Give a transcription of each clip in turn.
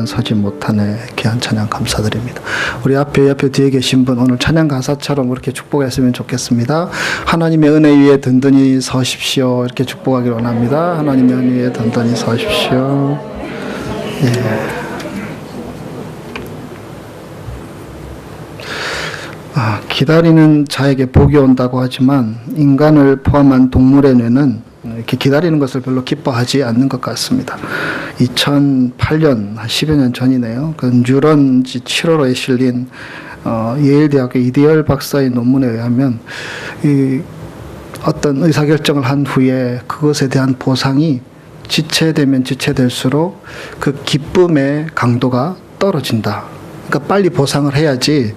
나는 서지 못하네. 귀한 찬양 감사드립니다. 우리 옆에 뒤에 계신 분 오늘 찬양 가사처럼 그렇게 축복했으면 좋겠습니다. 하나님의 은혜 위에 든든히 서십시오. 이렇게 축복하기를 원합니다. 하나님의 은혜 위에 든든히 서십시오. 예. 기다리는 자에게 복이 온다고 하지만 인간을 포함한 동물의 뇌는 이렇게 기다리는 것을 별로 기뻐하지 않는 것 같습니다. 2008년, 10여 년 전이네요. 그 뉴런지 7월호에 실린 예일대학교 이디얼 박사의 논문에 의하면 어떤 의사결정을 한 후에 그것에 대한 보상이 지체되면 지체될수록 그 기쁨의 강도가 떨어진다. 그러니까 빨리 보상을 해야지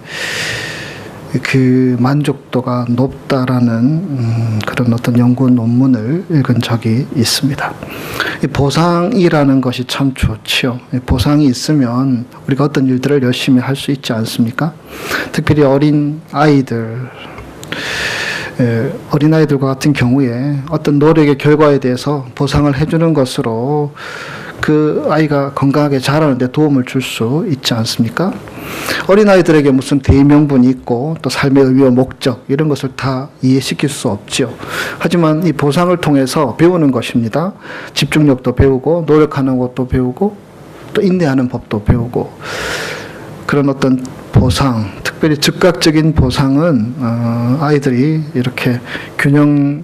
그 만족도가 높다라는 그런 어떤 연구 논문을 읽은 적이 있습니다. 이 보상이라는 것이 참 좋지요. 보상이 있으면 우리가 어떤 일들을 열심히 할 수 있지 않습니까? 특별히 어린아이들과 같은 경우에 어떤 노력의 결과에 대해서 보상을 해주는 것으로 그 아이가 건강하게 자라는 데 도움을 줄 수 있지 않습니까? 어린아이들에게 무슨 대의명분이 있고 또 삶의 의미와 목적 이런 것을 다 이해시킬 수 없죠. 하지만 이 보상을 통해서 배우는 것입니다. 집중력도 배우고 노력하는 것도 배우고 또 인내하는 법도 배우고 그런 어떤 보상, 특별히 즉각적인 보상은 아이들이 이렇게 균형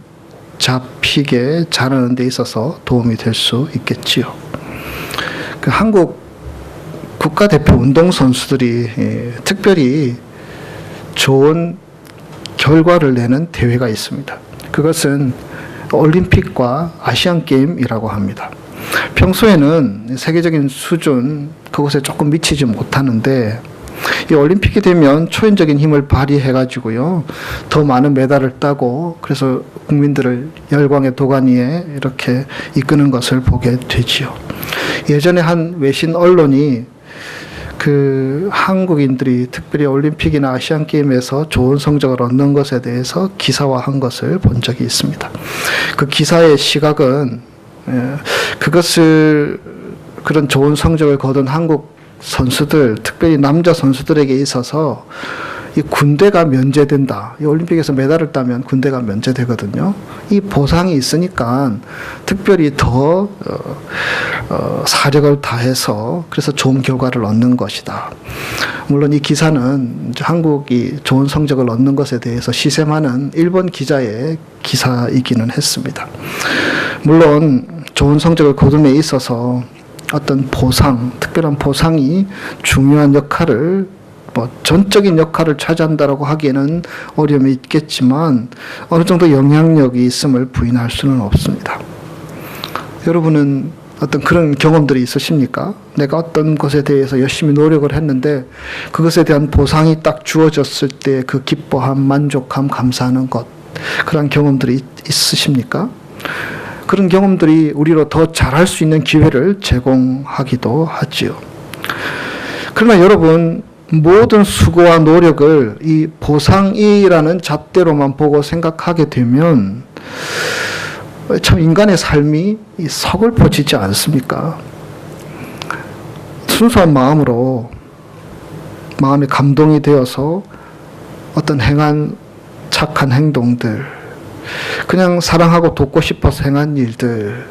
잡히게 자라는 데 있어서 도움이 될 수 있겠지요. 그 한국 국가대표 운동선수들이 특별히 좋은 결과를 내는 대회가 있습니다. 그것은 올림픽과 아시안게임이라고 합니다. 평소에는 세계적인 수준 그것에 조금 미치지 못하는데 이 올림픽이 되면 초인적인 힘을 발휘해가지고요 더 많은 메달을 따고 그래서 국민들을 열광의 도가니에 이렇게 이끄는 것을 보게 되지요. 예전에 한 외신 언론이 그 한국인들이 특별히 올림픽이나 아시안 게임에서 좋은 성적을 얻는 것에 대해서 기사화한 것을 본 적이 있습니다. 그 기사의 시각은 그런 좋은 성적을 거둔 한국 선수들, 특별히 남자 선수들에게 있어서 이 군대가 면제된다. 이 올림픽에서 메달을 따면 군대가 면제되거든요. 이 보상이 있으니까 특별히 더 사력을 다해서 그래서 좋은 결과를 얻는 것이다. 물론 이 기사는 한국이 좋은 성적을 얻는 것에 대해서 시샘하는 일본 기자의 기사이기는 했습니다. 물론 좋은 성적을 거둠에 있어서 어떤 보상, 특별한 보상이 중요한 역할을 전적인 역할을 차지한다라고 하기에는 어려움이 있겠지만 어느 정도 영향력이 있음을 부인할 수는 없습니다. 여러분은 어떤 그런 경험들이 있으십니까? 내가 어떤 것에 대해서 열심히 노력을 했는데 그것에 대한 보상이 딱 주어졌을 때 그 기뻐함, 만족함, 감사하는 것 그런 경험들이 있으십니까? 그런 경험들이 우리로 더 잘할 수 있는 기회를 제공하기도 하지요. 그러나 여러분 모든 수고와 노력을 이 보상이라는 잣대로만 보고 생각하게 되면 참 인간의 삶이 서글퍼지지 않습니까? 순수한 마음으로 마음이 감동이 되어서 어떤 행한 착한 행동들, 그냥 사랑하고 돕고 싶어서 행한 일들,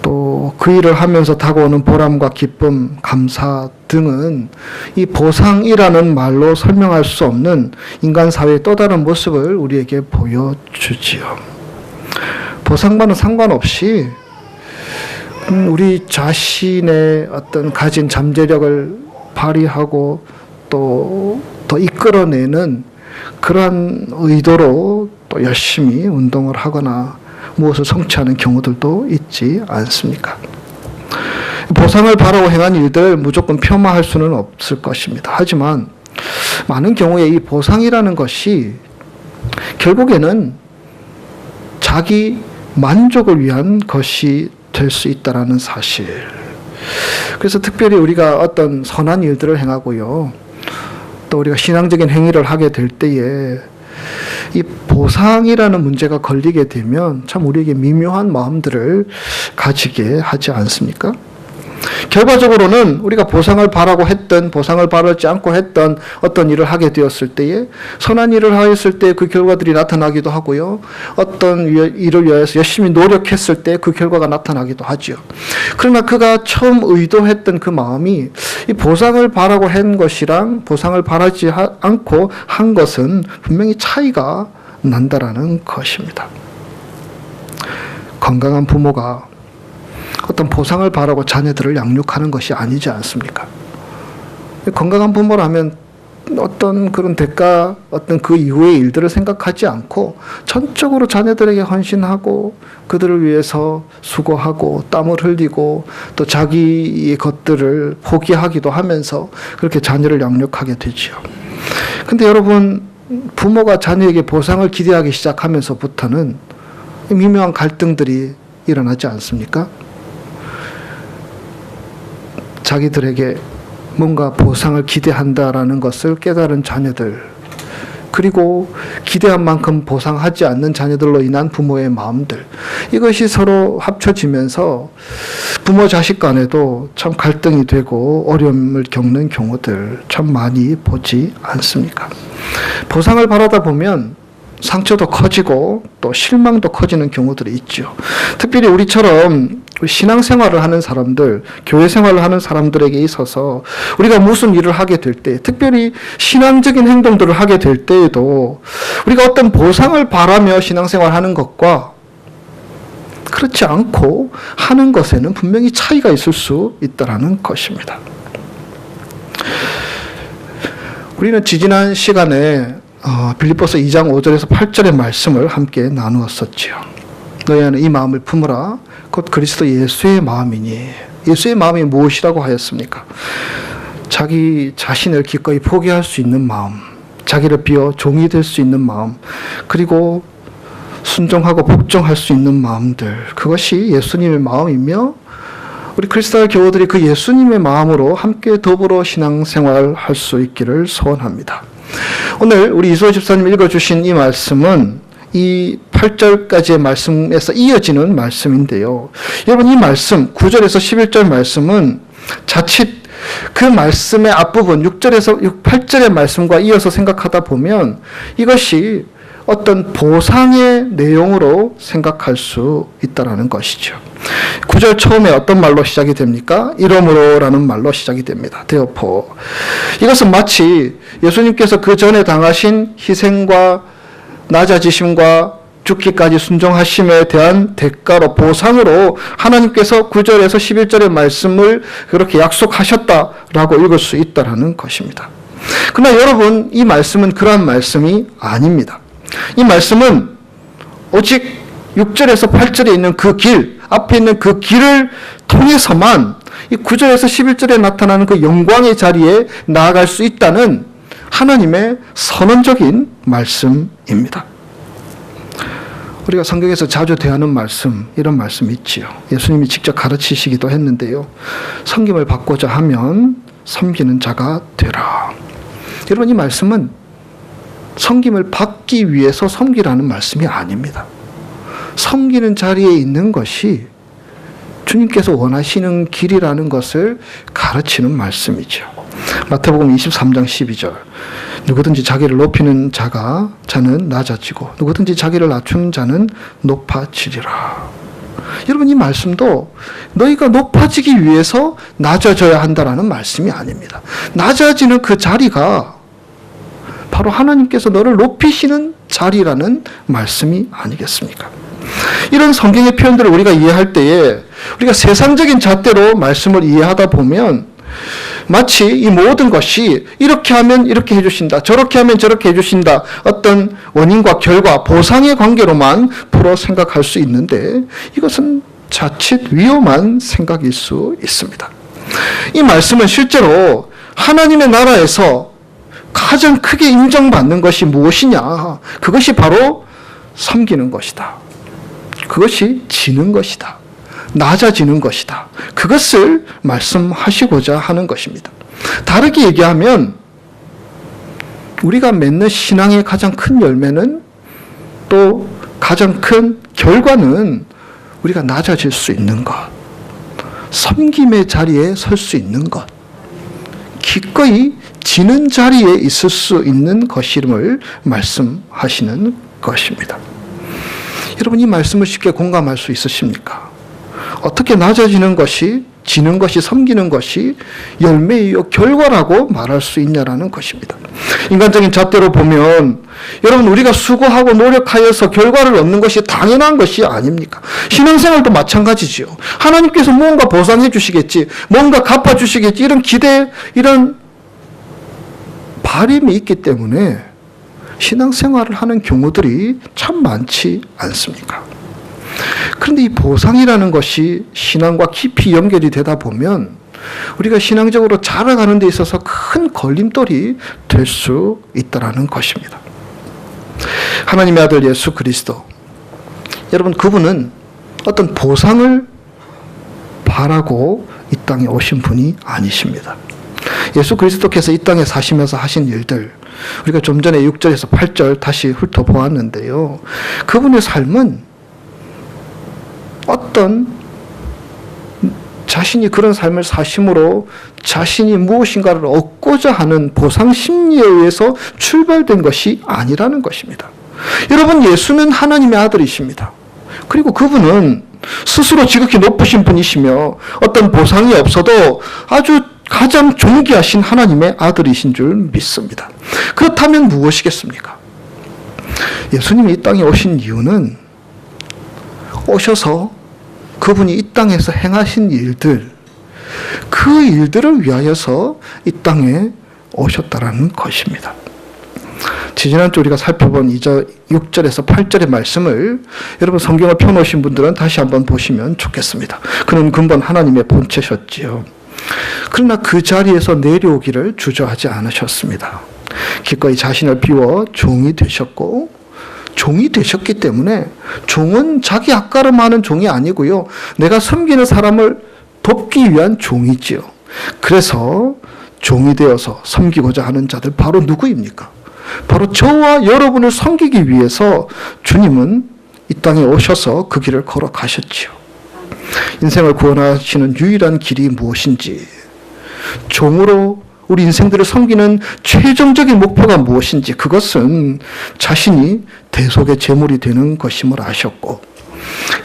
또 그 일을 하면서 다가오는 보람과 기쁨, 감사 등은 이 보상이라는 말로 설명할 수 없는 인간 사회의 또 다른 모습을 우리에게 보여주지요. 보상과는 상관없이 우리 자신의 어떤 가진 잠재력을 발휘하고 또 더 이끌어내는 그러한 의도로 또 열심히 운동을 하거나 무엇을 성취하는 경우들도 있지 않습니까? 보상을 바라고 행한 일들을 무조건 폄하할 수는 없을 것입니다. 하지만 많은 경우에 이 보상이라는 것이 결국에는 자기 만족을 위한 것이 될 수 있다는 사실. 그래서 특별히 우리가 어떤 선한 일들을 행하고요, 또 우리가 신앙적인 행위를 하게 될 때에 이 보상이라는 문제가 걸리게 되면 참 우리에게 미묘한 마음들을 가지게 하지 않습니까? 결과적으로는 우리가 보상을 바라고 했던, 보상을 바라지 않고 했던 어떤 일을 하게 되었을 때에 선한 일을 하였을 때 그 결과들이 나타나기도 하고요. 어떤 일을 위해서 열심히 노력했을 때 그 결과가 나타나기도 하죠. 그러나 그가 처음 의도했던 그 마음이 이 보상을 바라고 한 것이랑 보상을 바라지 않고 한 것은 분명히 차이가 난다라는 것입니다. 건강한 부모가 어떤 보상을 바라고 자녀들을 양육하는 것이 아니지 않습니까? 건강한 부모라면 어떤 그런 대가, 어떤 그 이후의 일들을 생각하지 않고 전적으로 자녀들에게 헌신하고 그들을 위해서 수고하고 땀을 흘리고 또 자기의 것들을 포기하기도 하면서 그렇게 자녀를 양육하게 되지요. 근데 여러분, 부모가 자녀에게 보상을 기대하기 시작하면서부터는 미묘한 갈등들이 일어나지 않습니까? 자기들에게 뭔가 보상을 기대한다라는 것을 깨달은 자녀들, 그리고 기대한 만큼 보상하지 않는 자녀들로 인한 부모의 마음들, 이것이 서로 합쳐지면서 부모 자식 간에도 참 갈등이 되고 어려움을 겪는 경우들 참 많이 보지 않습니까? 보상을 바라다 보면 상처도 커지고 또 실망도 커지는 경우들이 있죠. 특별히 우리처럼 신앙생활을 하는 사람들, 교회 생활을 하는 사람들에게 있어서 우리가 무슨 일을 하게 될 때, 특별히 신앙적인 행동들을 하게 될 때에도 우리가 어떤 보상을 바라며 신앙생활하는 것과 그렇지 않고 하는 것에는 분명히 차이가 있을 수 있다는 것입니다. 우리는 지지난 시간에 빌립보서 2장 5절에서 8절의 말씀을 함께 나누었었지요. 너희 안에 이 마음을 품으라. 곧 그리스도 예수의 마음이니. 예수의 마음이 무엇이라고 하였습니까? 자기 자신을 기꺼이 포기할 수 있는 마음, 자기를 비워 종이 될 수 있는 마음, 그리고 순종하고 복종할 수 있는 마음들, 그것이 예수님의 마음이며 우리 크리스탈 교우들이 그 예수님의 마음으로 함께 더불어 신앙생활 할 수 있기를 소원합니다. 오늘 우리 이수호 집사님 읽어주신 이 말씀은 이 8절까지의 말씀에서 이어지는 말씀인데요. 여러분, 이 말씀 9절에서 11절 말씀은 자칫 그 말씀의 앞부분 6절에서 8절의 말씀과 이어서 생각하다 보면 이것이 어떤 보상의 내용으로 생각할 수 있다는 것이죠. 9절 처음에 어떤 말로 시작이 됩니까? 이러므로라는 말로 시작이 됩니다. therefore. 이것은 마치 예수님께서 그 전에 당하신 희생과 낮아지심과 죽기까지 순종하심에 대한 대가로, 보상으로 하나님께서 9절에서 11절의 말씀을 그렇게 약속하셨다라고 읽을 수 있다는 것입니다. 그러나 여러분, 이 말씀은 그러한 말씀이 아닙니다. 이 말씀은 오직 6절에서 8절에 있는 그 길, 앞에 있는 그 길을 통해서만 이 9절에서 11절에 나타나는 그 영광의 자리에 나아갈 수 있다는 하나님의 선언적인 말씀입니다. 우리가 성경에서 자주 대하는 말씀, 이런 말씀이 있지요. 예수님이 직접 가르치시기도 했는데요. 섬김을 받고자 하면 섬기는 자가 되라. 여러분, 이 말씀은 섬김을 받기 위해서 섬기라는 말씀이 아닙니다. 섬기는 자리에 있는 것이 주님께서 원하시는 길이라는 것을 가르치는 말씀이죠. 마태복음 23장 12절. 누구든지 자기를 높이는 자는 낮아지고 누구든지 자기를 낮추는 자는 높아지리라. 여러분, 이 말씀도 너희가 높아지기 위해서 낮아져야 한다라는 말씀이 아닙니다. 낮아지는 그 자리가 바로 하나님께서 너를 높이시는 자리라는 말씀이 아니겠습니까? 이런 성경의 표현들을 우리가 이해할 때에 우리가 세상적인 잣대로 말씀을 이해하다 보면 마치 이 모든 것이 이렇게 하면 이렇게 해주신다, 저렇게 하면 저렇게 해주신다, 어떤 원인과 결과, 보상의 관계로만 풀어 생각할 수 있는데 이것은 자칫 위험한 생각일 수 있습니다. 이 말씀은 실제로 하나님의 나라에서 가장 크게 인정받는 것이 무엇이냐? 그것이 바로 섬기는 것이다. 그것이 지는 것이다. 낮아지는 것이다. 그것을 말씀하시고자 하는 것입니다. 다르게 얘기하면 우리가 맺는 신앙의 가장 큰 열매는, 또 가장 큰 결과는 우리가 낮아질 수 있는 것, 섬김의 자리에 설 수 있는 것, 기꺼이 지는 자리에 있을 수 있는 것임을 말씀하시는 것입니다. 여러분, 이 말씀을 쉽게 공감할 수 있으십니까? 어떻게 낮아지는 것이, 지는 것이, 섬기는 것이 열매이요 결과라고 말할 수 있냐라는 것입니다. 인간적인 잣대로 보면 여러분, 우리가 수고하고 노력하여서 결과를 얻는 것이 당연한 것이 아닙니까? 신앙생활도 마찬가지지요. 하나님께서 뭔가 보상해 주시겠지, 뭔가 갚아 주시겠지, 이런 기대, 이런 바람이 있기 때문에 신앙생활을 하는 경우들이 참 많지 않습니까? 그런데 이 보상이라는 것이 신앙과 깊이 연결이 되다 보면 우리가 신앙적으로 자라가는 데 있어서 큰 걸림돌이 될 수 있다는 것입니다. 하나님의 아들 예수 그리스도, 여러분, 그분은 어떤 보상을 바라고 이 땅에 오신 분이 아니십니다. 예수 그리스도께서 이 땅에 사시면서 하신 일들, 우리가 좀 전에 6절에서 8절 다시 훑어보았는데요. 그분의 삶은 어떤 자신이 그런 삶을 사심으로 자신이 무엇인가를 얻고자 하는 보상 심리에 의해서 출발된 것이 아니라는 것입니다. 여러분, 예수는 하나님의 아들이십니다. 그리고 그분은 스스로 지극히 높으신 분이시며 어떤 보상이 없어도 아주 가장 존귀하신 하나님의 아들이신 줄 믿습니다. 그렇다면 무엇이겠습니까? 예수님이 이 땅에 오신 이유는 오셔서 그분이 이 땅에서 행하신 일들, 그 일들을 위하여서 이 땅에 오셨다라는 것입니다. 지지난주 우리가 살펴본 6절에서 8절의 말씀을 여러분 성경을 펴놓으신 분들은 다시 한번 보시면 좋겠습니다. 그는 근본 하나님의 본체셨지요. 그러나 그 자리에서 내려오기를 주저하지 않으셨습니다. 기꺼이 자신을 비워 종이 되셨고, 종이 되셨기 때문에 종은 자기 앞가름하는 종이 아니고요, 내가 섬기는 사람을 돕기 위한 종이지요. 그래서 종이 되어서 섬기고자 하는 자들, 바로 누구입니까? 바로 저와 여러분을 섬기기 위해서 주님은 이 땅에 오셔서 그 길을 걸어가셨지요. 인생을 구원하시는 유일한 길이 무엇인지, 종으로 우리 인생들을 섬기는 최종적인 목표가 무엇인지, 그것은 자신이 대속의 제물이 되는 것임을 아셨고,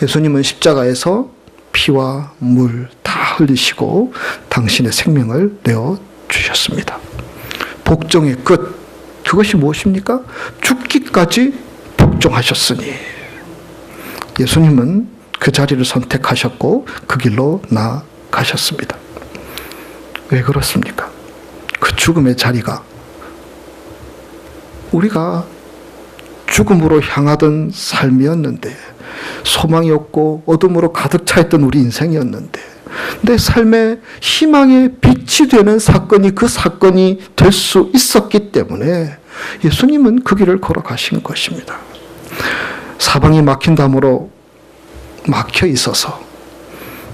예수님은 십자가에서 피와 물 다 흘리시고 당신의 생명을 내어주셨습니다. 복종의 끝, 그것이 무엇입니까? 죽기까지 복종하셨으니 예수님은 그 자리를 선택하셨고 그 길로 나아가셨습니다. 왜 그렇습니까? 그 죽음의 자리가 우리가 죽음으로 향하던 삶이었는데, 소망이 없고 어둠으로 가득 차 있던 우리 인생이었는데, 내 삶의 희망의 빛이 되는 사건이 그 사건이 될 수 있었기 때문에 예수님은 그 길을 걸어가신 것입니다. 사방이 막힌 담으로 막혀 있어서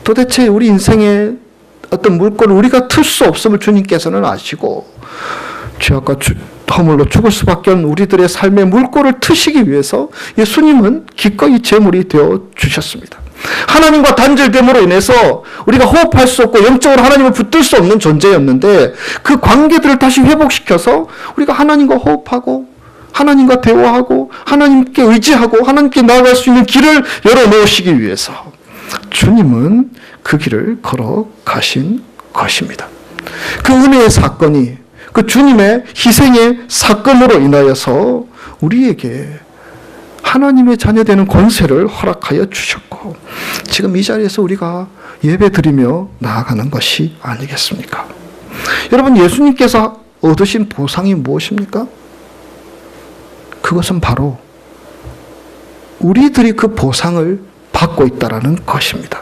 도대체 우리 인생의 어떤 물꼬를 우리가 틀 수 없음을 주님께서는 아시고 죄악과 허물로 죽을 수밖에 없는 우리들의 삶의 물꼬를 트시기 위해서 예수님은 기꺼이 제물이 되어 주셨습니다. 하나님과 단절됨으로 인해서 우리가 호흡할 수 없고 영적으로 하나님을 붙들 수 없는 존재였는데, 그 관계들을 다시 회복시켜서 우리가 하나님과 호흡하고 하나님과 대화하고 하나님께 의지하고 하나님께 나아갈 수 있는 길을 열어놓으시기 위해서 주님은 그 길을 걸어가신 것입니다. 그 은혜의 사건이, 그 주님의 희생의 사건으로 인하여서 우리에게 하나님의 자녀되는 권세를 허락하여 주셨고, 지금 이 자리에서 우리가 예배드리며 나아가는 것이 아니겠습니까? 여러분, 예수님께서 얻으신 보상이 무엇입니까? 그것은 바로 우리들이 그 보상을 받고 있다는 것입니다.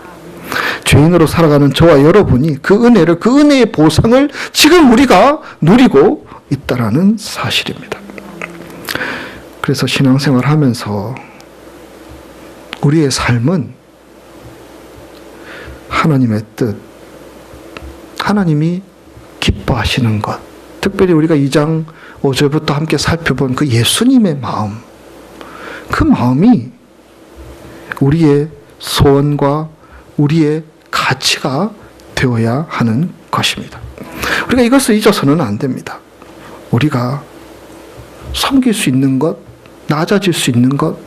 죄인으로 살아가는 저와 여러분이 그 은혜를, 그 은혜의 보상을 지금 우리가 누리고 있다는 사실입니다. 그래서 신앙생활 하면서 우리의 삶은 하나님의 뜻, 하나님이 기뻐하시는 것, 특별히 우리가 2장 5절부터 함께 살펴본 그 예수님의 마음, 그 마음이 우리의 소원과 우리의 가치가 되어야 하는 것입니다. 우리가 이것을 잊어서는 안 됩니다. 우리가 섬길 수 있는 것, 낮아질 수 있는 것,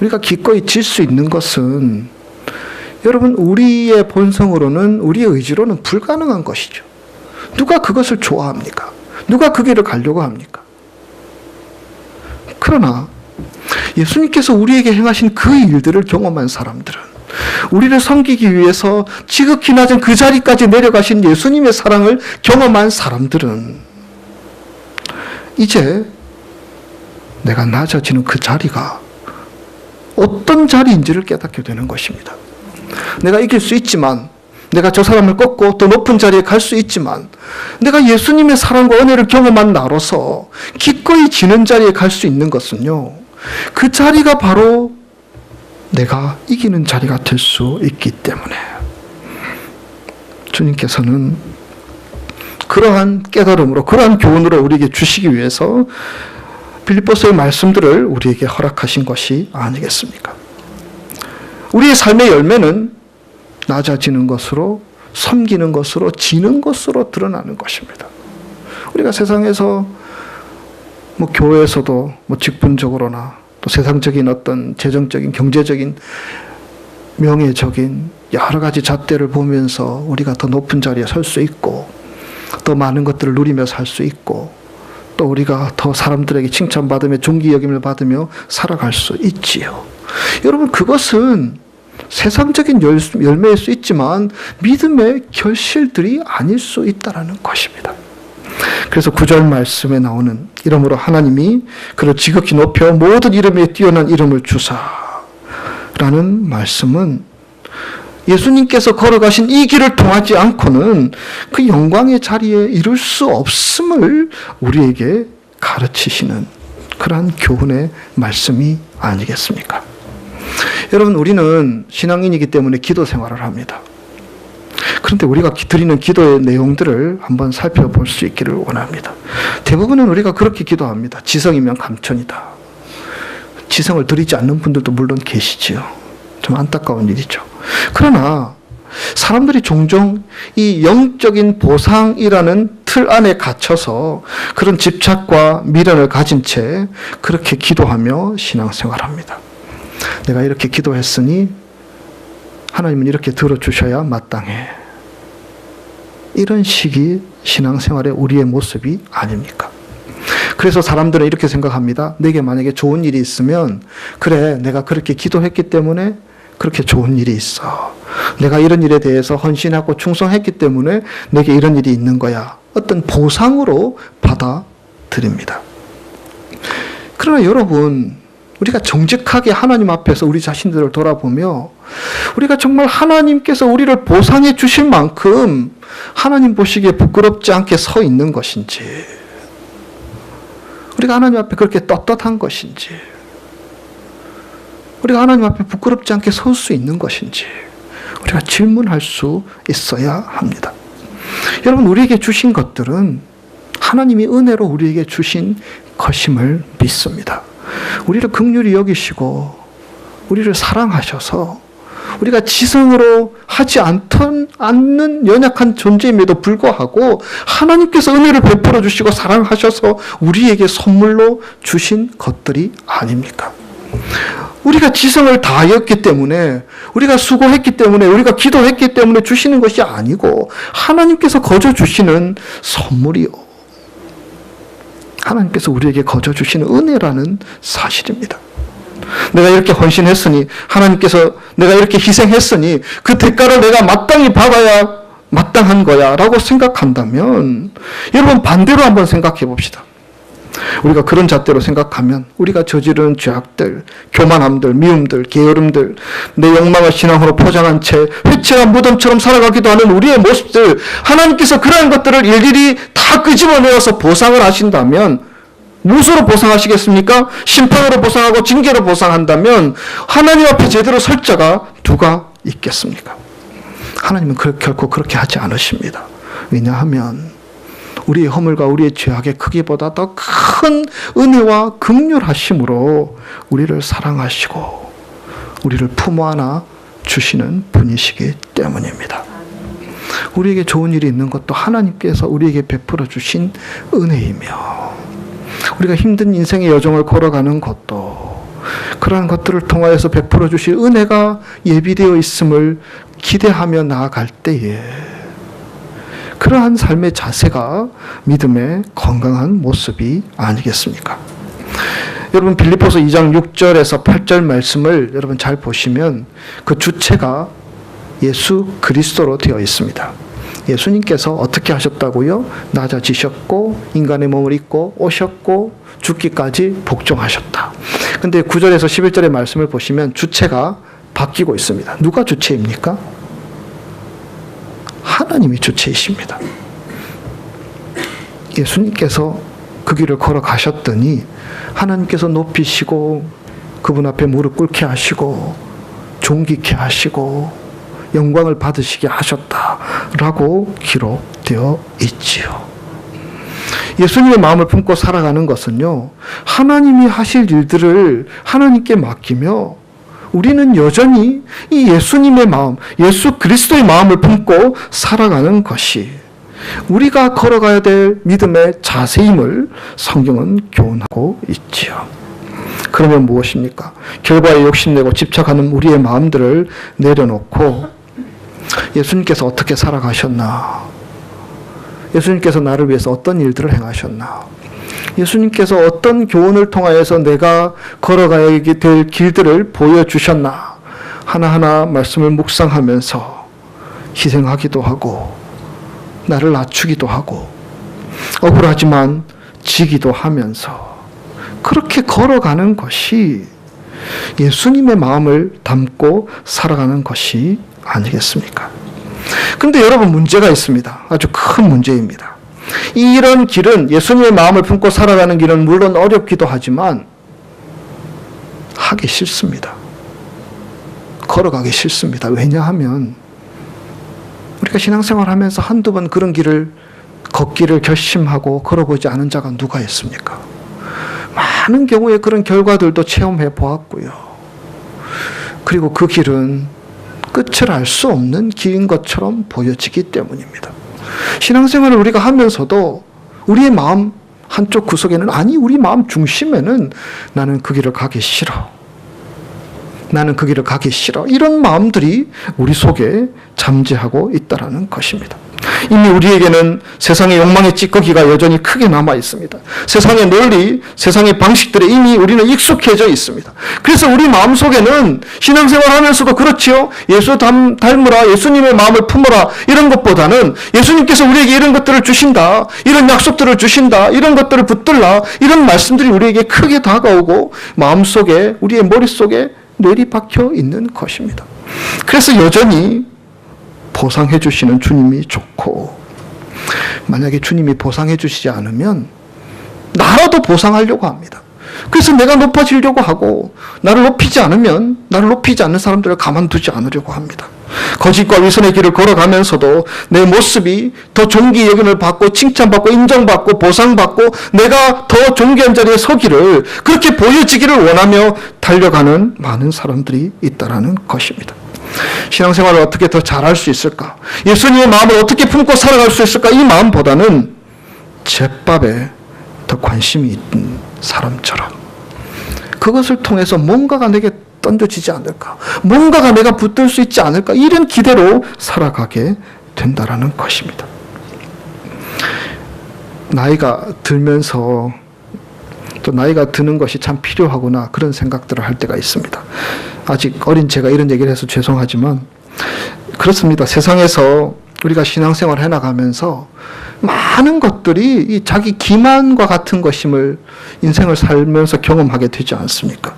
우리가 기꺼이 질 수 있는 것은 여러분 우리의 본성으로는, 우리의 의지로는 불가능한 것이죠. 누가 그것을 좋아합니까? 누가 그 길을 가려고 합니까? 그러나 예수님께서 우리에게 행하신 그 일들을 경험한 사람들은, 우리를 섬기기 위해서 지극히 낮은 그 자리까지 내려가신 예수님의 사랑을 경험한 사람들은 이제 내가 낮아지는 그 자리가 어떤 자리인지를 깨닫게 되는 것입니다. 내가 이길 수 있지만, 내가 저 사람을 꺾고 더 높은 자리에 갈 수 있지만, 내가 예수님의 사랑과 은혜를 경험한 나로서 기꺼이 지는 자리에 갈 수 있는 것은요, 그 자리가 바로 내가 이기는 자리가 될 수 있기 때문에 주님께서는 그러한 깨달음으로, 그러한 교훈으로 우리에게 주시기 위해서 빌립보서의 말씀들을 우리에게 허락하신 것이 아니겠습니까? 우리의 삶의 열매는 낮아지는 것으로, 섬기는 것으로, 지는 것으로 드러나는 것입니다. 우리가 세상에서 교회에서도 직분적으로나 또 세상적인 어떤 재정적인, 경제적인, 명예적인 여러 가지 잣대를 보면서 우리가 더 높은 자리에 설 수 있고, 더 많은 것들을 누리며 살 수 있고, 또 우리가 더 사람들에게 칭찬받으며 존귀 여김을 받으며 살아갈 수 있지요. 여러분, 그것은 세상적인 열매일 수 있지만 믿음의 결실들이 아닐 수 있다는 것입니다. 그래서 9절 말씀에 나오는 이름으로 하나님이 그를 지극히 높여 모든 이름에 뛰어난 이름을 주사라는 말씀은 예수님께서 걸어가신 이 길을 통하지 않고는 그 영광의 자리에 이룰 수 없음을 우리에게 가르치시는 그러한 교훈의 말씀이 아니겠습니까? 여러분, 우리는 신앙인이기 때문에 기도 생활을 합니다. 그런데 우리가 드리는 기도의 내용들을 한번 살펴볼 수 있기를 원합니다. 대부분은 우리가 그렇게 기도합니다. 지성이면 감천이다. 지성을 드리지 않는 분들도 물론 계시지요. 좀 안타까운 일이죠. 그러나 사람들이 종종 이 영적인 보상이라는 틀 안에 갇혀서 그런 집착과 미련을 가진 채 그렇게 기도하며 신앙생활합니다. 내가 이렇게 기도했으니 하나님은 이렇게 들어주셔야 마땅해. 이런 식이 신앙생활의 우리의 모습이 아닙니까? 그래서 사람들은 이렇게 생각합니다. 내게 만약에 좋은 일이 있으면, 그래, 내가 그렇게 기도했기 때문에 그렇게 좋은 일이 있어. 내가 이런 일에 대해서 헌신하고 충성했기 때문에 내게 이런 일이 있는 거야. 어떤 보상으로 받아들입니다. 그러나 여러분, 우리가 정직하게 하나님 앞에서 우리 자신들을 돌아보며 우리가 정말 하나님께서 우리를 보상해 주실 만큼 하나님 보시기에 부끄럽지 않게 서 있는 것인지, 우리가 하나님 앞에 그렇게 떳떳한 것인지, 우리가 하나님 앞에 부끄럽지 않게 설 수 있는 것인지 우리가 질문할 수 있어야 합니다. 여러분, 우리에게 주신 것들은 하나님이 은혜로 우리에게 주신 것임을 믿습니다. 우리를 긍휼히 여기시고 우리를 사랑하셔서 우리가 지성으로 하지 않는 연약한 존재임에도 불구하고 하나님께서 은혜를 베풀어 주시고 사랑하셔서 우리에게 선물로 주신 것들이 아닙니까? 우리가 지성을 다하였기 때문에, 우리가 수고했기 때문에, 우리가 기도했기 때문에 주시는 것이 아니고 하나님께서 거저 주시는 선물이요, 하나님께서 우리에게 거저 주시는 은혜라는 사실입니다. 내가 이렇게 헌신했으니, 하나님께서 내가 이렇게 희생했으니 그 대가를 내가 마땅히 받아야 마땅한 거야 라고 생각한다면, 여러분 반대로 한번 생각해 봅시다. 우리가 그런 잣대로 생각하면 우리가 저지른 죄악들, 교만함들, 미움들, 게으름들, 내 욕망을 신앙으로 포장한 채 회채한 무덤처럼 살아가기도 하는 우리의 모습들, 하나님께서 그러한 것들을 일일이 다 끄집어내어서 보상을 하신다면, 무엇으로 보상하시겠습니까? 심판으로 보상하고 징계로 보상한다면 하나님 앞에 제대로 설 자가 누가 있겠습니까? 하나님은 결코 그렇게 하지 않으십니다. 왜냐하면 우리의 허물과 우리의 죄악의 크기보다 더 큰 은혜와 긍휼하심으로 우리를 사랑하시고 우리를 품어 안아 주시는 분이시기 때문입니다. 우리에게 좋은 일이 있는 것도 하나님께서 우리에게 베풀어 주신 은혜이며, 우리가 힘든 인생의 여정을 걸어가는 것도 그러한 것들을 통하여서 베풀어 주실 은혜가 예비되어 있음을 기대하며 나아갈 때에 그러한 삶의 자세가 믿음의 건강한 모습이 아니겠습니까? 여러분, 빌립보서 2장 6절에서 8절 말씀을 여러분 잘 보시면 그 주체가 예수 그리스도로 되어 있습니다. 예수님께서 어떻게 하셨다고요? 낮아지셨고 인간의 몸을 입고 오셨고 죽기까지 복종하셨다. 근데 9절에서 11절의 말씀을 보시면 주체가 바뀌고 있습니다. 누가 주체입니까? 하나님이 주체이십니다. 예수님께서 그 길을 걸어가셨더니 하나님께서 높이시고 그분 앞에 무릎 꿇게 하시고 존귀케 하시고 영광을 받으시게 하셨다라고 기록되어 있지요. 예수님의 마음을 품고 살아가는 것은요, 하나님이 하실 일들을 하나님께 맡기며 우리는 여전히 이 예수님의 마음, 예수 그리스도의 마음을 품고 살아가는 것이 우리가 걸어가야 될 믿음의 자세임을 성경은 교훈하고 있지요. 그러면 무엇입니까? 결과에 욕심내고 집착하는 우리의 마음들을 내려놓고 예수님께서 어떻게 살아가셨나? 예수님께서 나를 위해서 어떤 일들을 행하셨나? 예수님께서 어떤 교훈을 통하여서 내가 걸어가야 될 길들을 보여주셨나? 하나하나 말씀을 묵상하면서 희생하기도 하고 나를 낮추기도 하고 억울하지만 지기도 하면서 그렇게 걸어가는 것이 예수님의 마음을 담고 살아가는 것이 아니겠습니까? 그런데 여러분, 문제가 있습니다. 아주 큰 문제입니다. 이런 길은, 예수님의 마음을 품고 살아가는 길은 물론 어렵기도 하지만 하기 싫습니다. 걸어가기 싫습니다. 왜냐하면 우리가 신앙생활 하면서 한두 번 그런 길을 걷기를 결심하고 걸어보지 않은 자가 누가 있습니까? 많은 경우에 그런 결과들도 체험해 보았고요. 그리고 그 길은 끝을 알 수 없는 길인 것처럼 보여지기 때문입니다. 신앙생활을 우리가 하면서도 우리의 마음 한쪽 구석에는, 아니 우리 마음 중심에는 나는 그 길을 가기 싫어. 나는 그 길을 가기 싫어. 이런 마음들이 우리 속에 잠재하고 있다는 것입니다. 이미 우리에게는 세상의 욕망의 찌꺼기가 여전히 크게 남아 있습니다. 세상의 논리, 세상의 방식들에 이미 우리는 익숙해져 있습니다. 그래서 우리 마음속에는 신앙생활 하면서도 그렇지요. 예수 닮으라, 예수님의 마음을 품어라, 이런 것보다는 예수님께서 우리에게 이런 것들을 주신다, 이런 약속들을 주신다, 이런 것들을 붙들라, 이런 말씀들이 우리에게 크게 다가오고 마음속에, 우리의 머릿속에 내리박혀 있는 것입니다. 그래서 여전히 보상해 주시는 주님이 좋고, 만약에 주님이 보상해 주시지 않으면 나라도 보상하려고 합니다. 그래서 내가 높아지려고 하고, 나를 높이지 않으면 나를 높이지 않는 사람들을 가만두지 않으려고 합니다. 거짓과 위선의 길을 걸어가면서도 내 모습이 더 존귀 여김을 받고 칭찬받고 인정받고 보상받고 내가 더 존귀한 자리에 서기를, 그렇게 보여지기를 원하며 달려가는 많은 사람들이 있다는 것입니다. 신앙생활을 어떻게 더 잘할 수 있을까? 예수님의 마음을 어떻게 품고 살아갈 수 있을까? 이 마음보다는 제밥에 더 관심이 있는 사람처럼 그것을 통해서 뭔가가 내게 던져지지 않을까? 뭔가가 내가 붙들 수 있지 않을까? 이런 기대로 살아가게 된다는 것입니다. 나이가 들면서 또 나이가 드는 것이 참 필요하구나, 그런 생각들을 할 때가 있습니다. 아직 어린 제가 이런 얘기를 해서 죄송하지만 그렇습니다. 세상에서 우리가 신앙생활을 해나가면서 많은 것들이 이 자기 기만과 같은 것임을 인생을 살면서 경험하게 되지 않습니까?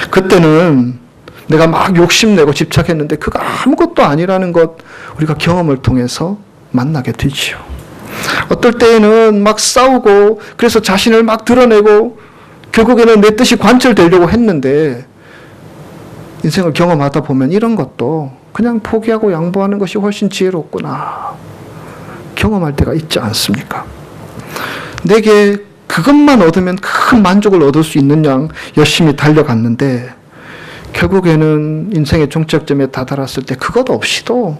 그때는 내가 막 욕심내고 집착했는데 그거 아무것도 아니라는 것 우리가 경험을 통해서 만나게 되지요. 어떨 때에는 막 싸우고 그래서 자신을 막 드러내고 결국에는 내 뜻이 관철되려고 했는데 인생을 경험하다 보면 이런 것도 그냥 포기하고 양보하는 것이 훨씬 지혜롭구나 경험할 때가 있지 않습니까? 내게 그것만 얻으면 큰 만족을 얻을 수 있는 양 열심히 달려갔는데 결국에는 인생의 종착점에 다다랐을 때 그것 없이도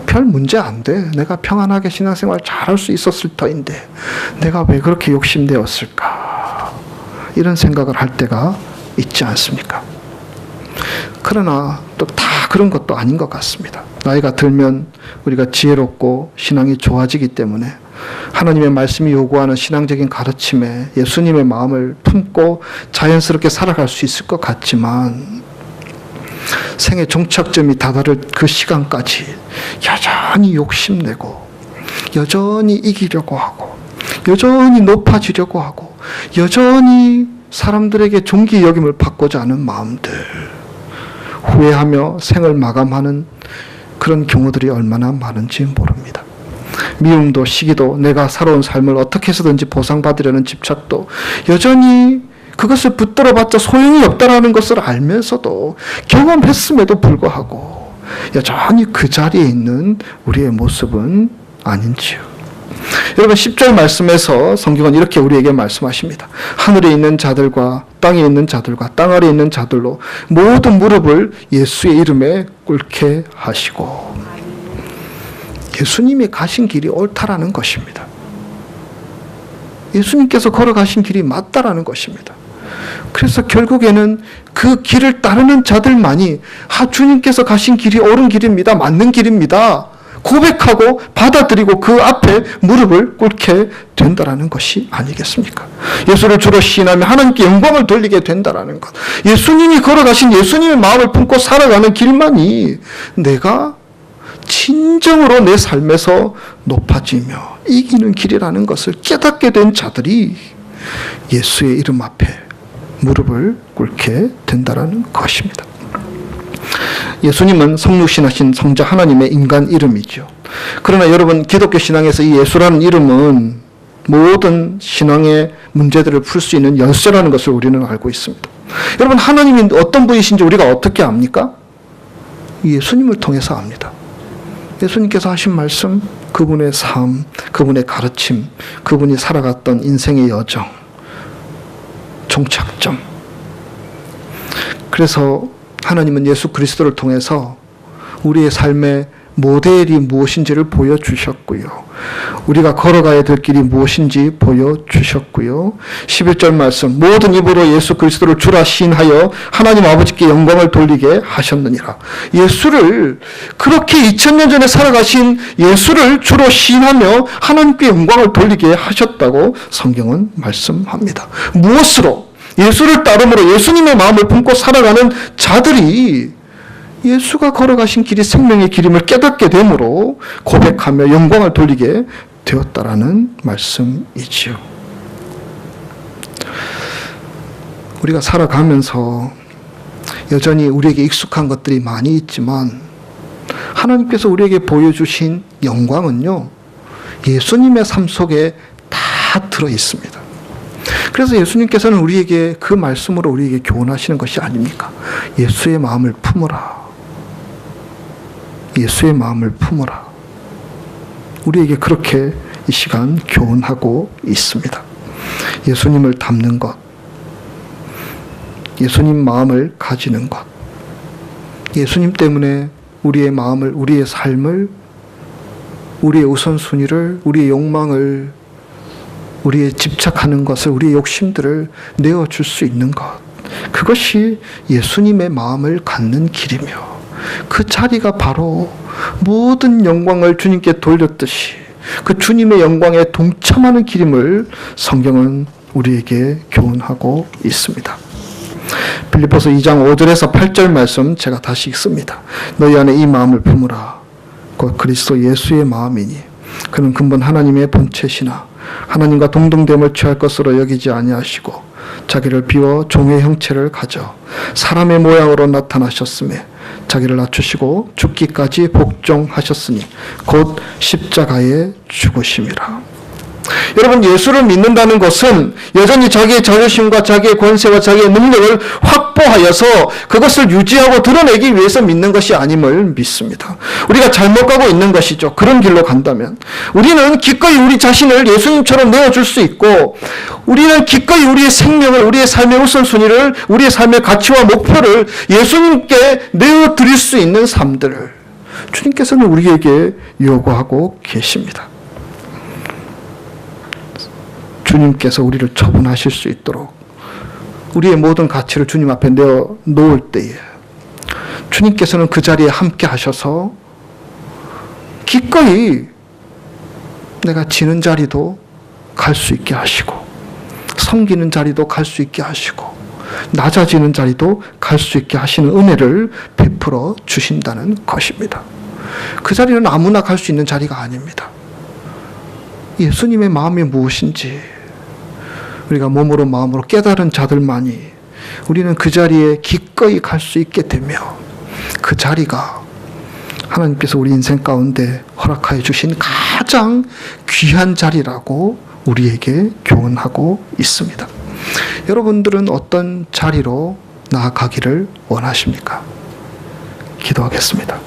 별 문제 안 돼. 내가 평안하게 신앙생활 잘할 수 있었을 터인데 내가 왜 그렇게 욕심내었을까? 이런 생각을 할 때가 있지 않습니까? 그러나 또 다 그런 것도 아닌 것 같습니다. 나이가 들면 우리가 지혜롭고 신앙이 좋아지기 때문에 하나님의 말씀이 요구하는 신앙적인 가르침에 예수님의 마음을 품고 자연스럽게 살아갈 수 있을 것 같지만 생의 종착점이 다다를 그 시간까지 여전히 욕심내고 여전히 이기려고 하고 여전히 높아지려고 하고 여전히 사람들에게 존귀 여김을 받고자 하는 마음들, 후회하며 생을 마감하는 그런 경우들이 얼마나 많은지 모릅니다. 미움도 시기도 내가 살아온 삶을 어떻게 해서든지 보상받으려는 집착도 여전히 그것을 붙들어봤자 소용이 없다라는 것을 알면서도 경험했음에도 불구하고 여전히 그 자리에 있는 우리의 모습은 아닌지요. 여러분 10절 말씀에서 성경은 이렇게 우리에게 말씀하십니다. 하늘에 있는 자들과 땅에 있는 자들과 땅 아래에 있는 자들로 모든 무릎을 예수의 이름에 꿇게 하시고, 예수님이 가신 길이 옳다라는 것입니다. 예수님께서 걸어가신 길이 맞다라는 것입니다. 그래서 결국에는 그 길을 따르는 자들만이 주님께서 가신 길이 옳은 길입니다. 맞는 길입니다. 고백하고 받아들이고 그 앞에 무릎을 꿇게 된다라는 것이 아니겠습니까? 예수를 주로 시인하며 하나님께 영광을 돌리게 된다라는 것. 예수님이 걸어가신 예수님의 마음을 품고 살아가는 길만이 내가 진정으로 내 삶에서 높아지며 이기는 길이라는 것을 깨닫게 된 자들이 예수의 이름 앞에 무릎을 꿇게 된다라는 것입니다. 예수님은 성육신하신 성자 하나님의 인간 이름이죠. 그러나 여러분, 기독교 신앙에서 이 예수라는 이름은 모든 신앙의 문제들을 풀 수 있는 열쇠라는 것을 우리는 알고 있습니다. 여러분, 하나님이 어떤 분이신지 우리가 어떻게 압니까? 예수님을 통해서 압니다. 예수님께서 하신 말씀, 그분의 삶, 그분의 가르침, 그분이 살아갔던 인생의 여정, 종착점. 그래서 하나님은 예수 그리스도를 통해서 우리의 삶의 모델이 무엇인지를 보여주셨고요. 우리가 걸어가야 될 길이 무엇인지 보여주셨고요. 11절 말씀, 모든 입으로 예수 그리스도를 주라 시인하여 하나님 아버지께 영광을 돌리게 하셨느니라. 예수를, 그렇게 2000년 전에 살아가신 예수를 주로 시인하며 하나님께 영광을 돌리게 하셨다고 성경은 말씀합니다. 무엇으로? 예수를 따름으로 예수님의 마음을 품고 살아가는 자들이 예수가 걸어가신 길이 생명의 길임을 깨닫게 되므로 고백하며 영광을 돌리게 되었다라는 말씀이지요. 우리가 살아가면서 여전히 우리에게 익숙한 것들이 많이 있지만 하나님께서 우리에게 보여주신 영광은요, 예수님의 삶 속에 다 들어 있습니다. 그래서 예수님께서는 우리에게 그 말씀으로 우리에게 교훈하시는 것이 아닙니까? 예수의 마음을 품으라. 예수의 마음을 품으라. 우리에게 그렇게 이 시간 교훈하고 있습니다. 예수님을 닮는 것, 예수님 마음을 가지는 것, 예수님 때문에 우리의 마음을, 우리의 삶을, 우리의 우선순위를, 우리의 욕망을, 우리의 집착하는 것을, 우리의 욕심들을 내어줄 수 있는 것, 그것이 예수님의 마음을 갖는 길이며 그 자리가 바로 모든 영광을 주님께 돌렸듯이 그 주님의 영광에 동참하는 길임을 성경은 우리에게 교훈하고 있습니다. 빌립보서 2장 5절에서 8절 말씀 제가 다시 읽습니다. 너희 안에 이 마음을 품으라. 곧 그리스도 예수의 마음이니 그는 근본 하나님의 본체시나 하나님과 동등됨을 취할 것으로 여기지 아니하시고 자기를 비워 종의 형체를 가져 사람의 모양으로 나타나셨으며 자기를 낮추시고 죽기까지 복종하셨으니 곧 십자가에 죽으심이라. 여러분, 예수를 믿는다는 것은 여전히 자기의 자존심과 자기의 권세와 자기의 능력을 확보하여서 그것을 유지하고 드러내기 위해서 믿는 것이 아님을 믿습니다. 우리가 잘못 가고 있는 것이죠. 그런 길로 간다면 우리는 기꺼이 우리 자신을 예수님처럼 내어줄 수 있고, 우리는 기꺼이 우리의 생명을, 우리의 삶의 우선순위를, 우리의 삶의 가치와 목표를 예수님께 내어드릴 수 있는 삶들을 주님께서는 우리에게 요구하고 계십니다. 주님께서 우리를 처분하실 수 있도록 우리의 모든 가치를 주님 앞에 내어 놓을 때에 주님께서는 그 자리에 함께 하셔서 기꺼이 내가 지는 자리도 갈 수 있게 하시고 섬기는 자리도 갈 수 있게 하시고 낮아지는 자리도 갈 수 있게 하시는 은혜를 베풀어 주신다는 것입니다. 그 자리는 아무나 갈 수 있는 자리가 아닙니다. 예수님의 마음이 무엇인지 우리가 몸으로 마음으로 깨달은 자들만이 우리는 그 자리에 기꺼이 갈 수 있게 되며 그 자리가 하나님께서 우리 인생 가운데 허락하여 주신 가장 귀한 자리라고 우리에게 교훈하고 있습니다. 여러분들은 어떤 자리로 나아가기를 원하십니까? 기도하겠습니다.